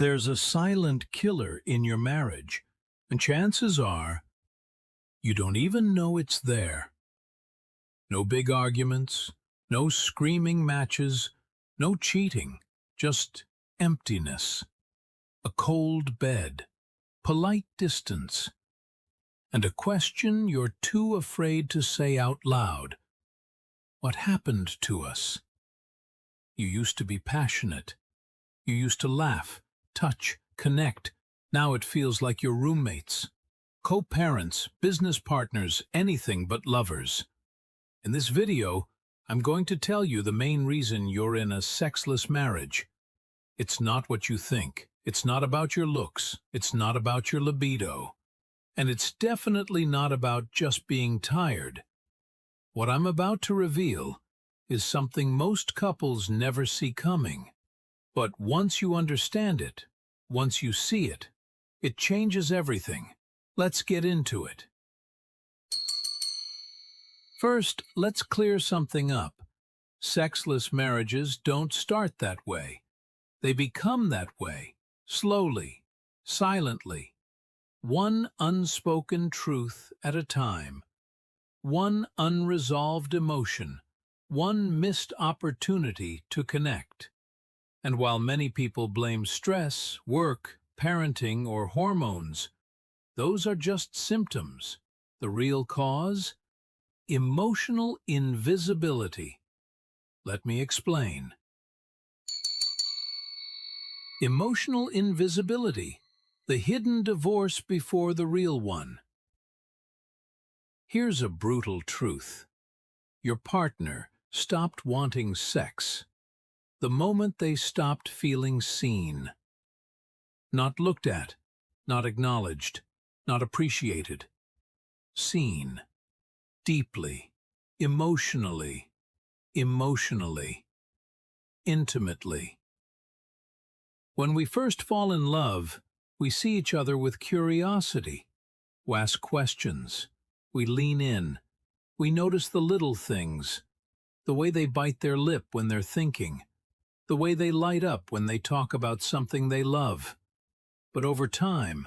There's a silent killer in your marriage, and chances are you don't even know it's there. No big arguments, no screaming matches, no cheating, just emptiness, a cold bed, polite distance, and a question you're too afraid to say out loud. What happened to us? You used to be passionate. You used to laugh, touch, connect. Now it feels like you're roommates, co-parents, business partners, anything but lovers. In this video, I'm going to tell you the main reason you're in a sexless marriage. It's not what you think. It's not about your looks. It's not about your libido. And it's definitely not about just being tired. What I'm about to reveal is something most couples never see coming. But once you understand it, once you see it, it changes everything. Let's get into it. First, let's clear something up. Sexless marriages don't start that way. They become that way, slowly, silently. One unspoken truth at a time. One unresolved emotion. One missed opportunity to connect. And while many people blame stress, work, parenting, or hormones, those are just symptoms. The real cause? Emotional invisibility. Let me explain. Emotional invisibility, the hidden divorce before the real one. Here's a brutal truth. Your partner stopped wanting sex the moment they stopped feeling seen. Not looked at, not acknowledged, not appreciated. Seen. Deeply, emotionally, intimately. When we first fall in love, we see each other with curiosity. We ask questions. We lean in. We notice the little things. The way they bite their lip when they're thinking. The way they light up when they talk about something they love. But over time,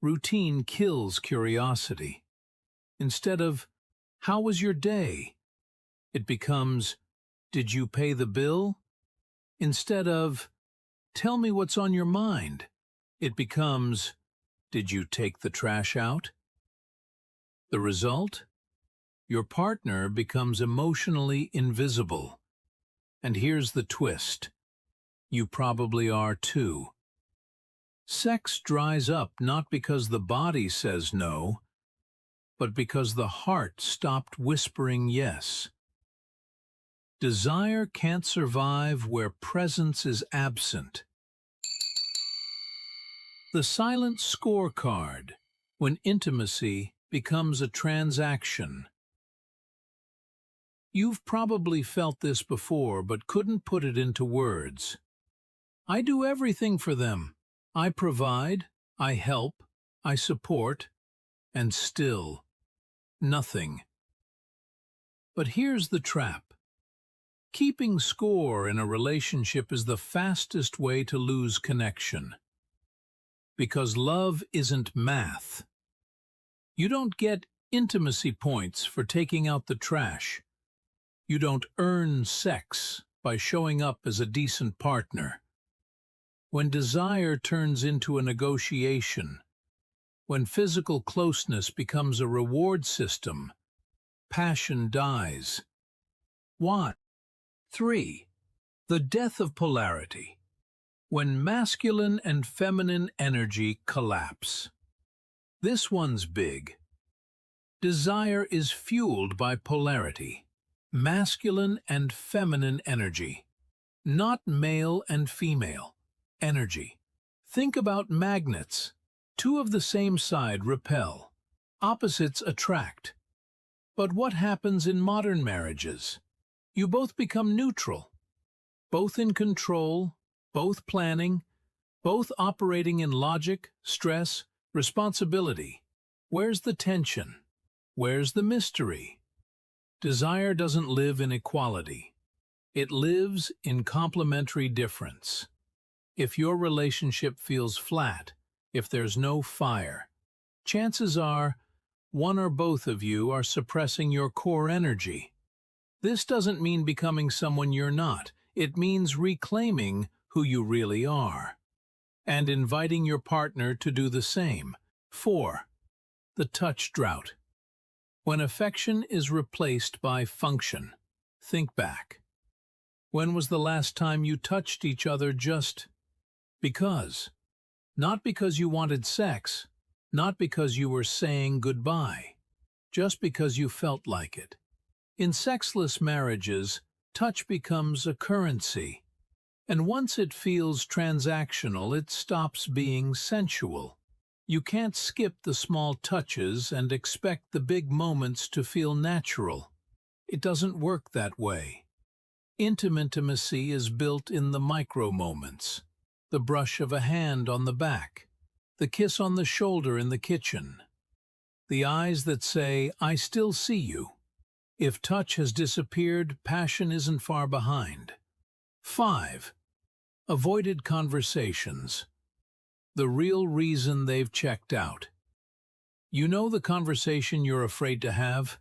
routine kills curiosity. Instead of, "How was your day?" it becomes, "Did you pay the bill?" Instead of, "Tell me what's on your mind," it becomes, "Did you take the trash out?" The result? Your partner becomes emotionally invisible. And here's the twist. You probably are too. Sex dries up not because the body says no, but because the heart stopped whispering yes. Desire can't survive where presence is absent. The silent scorecard, when intimacy becomes a transaction. You've probably felt this before but couldn't put it into words. I do everything for them. I provide, I help, I support, and still, nothing. But here's the trap. Keeping score in a relationship is the fastest way to lose connection. Because love isn't math. You don't get intimacy points for taking out the trash. You don't earn sex by showing up as a decent partner. When desire turns into a negotiation, when physical closeness becomes a reward system, passion dies. 1. 3. The death of polarity. When masculine and feminine energy collapse. This one's big. Desire is fueled by polarity. Masculine and feminine energy, not male and female energy. Think about magnets. Two of the same side repel. Opposites attract. But what happens in modern marriages? You both become neutral. Both in control, both planning, both operating in logic, stress, responsibility. Where's the tension? Where's the mystery? Desire doesn't live in equality. It lives in complementary difference. If your relationship feels flat, if there's no fire, chances are one or both of you are suppressing your core energy. This doesn't mean becoming someone you're not. It means reclaiming who you really are and inviting your partner to do the same. 4. The touch drought. When affection is replaced by function. Think back. When was the last time you touched each other just because? Not because you wanted sex, not because you were saying goodbye, just because you felt like it. In sexless marriages, touch becomes a currency, and once it feels transactional, it stops being sensual. You can't skip the small touches and expect the big moments to feel natural. It doesn't work that way. Intimacy is built in the micro moments. The brush of a hand on the back, the kiss on the shoulder in the kitchen, the eyes that say, "I still see you." If touch has disappeared, passion isn't far behind. 5. Avoided conversations. The real reason they've checked out. You know the conversation you're afraid to have?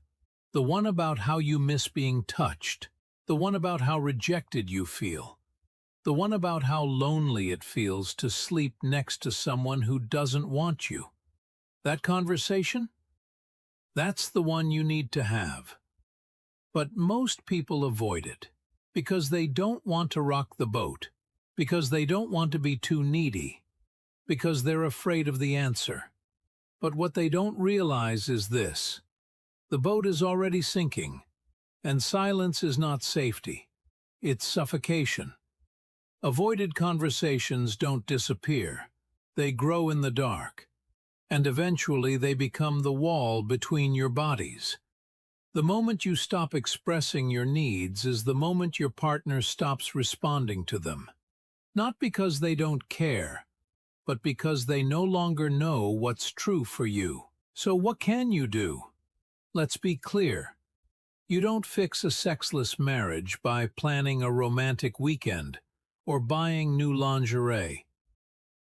The one about how you miss being touched. The one about how rejected you feel. The one about how lonely it feels to sleep next to someone who doesn't want you. That conversation? That's the one you need to have. But most people avoid it because they don't want to rock the boat, because they don't want to be too needy, because they're afraid of the answer. But what they don't realize is this: the boat is already sinking, and silence is not safety, it's suffocation. Avoided conversations don't disappear, they grow in the dark, and eventually they become the wall between your bodies. The moment you stop expressing your needs is the moment your partner stops responding to them. Not because they don't care, but because they no longer know what's true for you. So what can you do? Let's be clear. You don't fix a sexless marriage by planning a romantic weekend or buying new lingerie.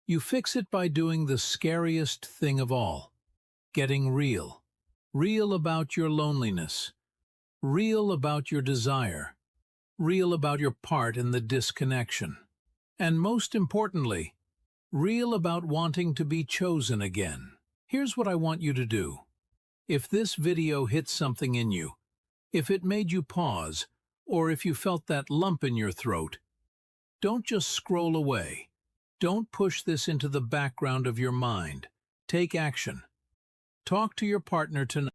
You fix it by doing the scariest thing of all: getting real. Real about your loneliness. Real about your desire. Real about your part in the disconnection. And most importantly, real about wanting to be chosen again. Here's what I want you to do. If this video hit something in you, if it made you pause, or if you felt that lump in your throat, don't just scroll away. Don't push this into the background of your mind. Take action. Talk to your partner tonight.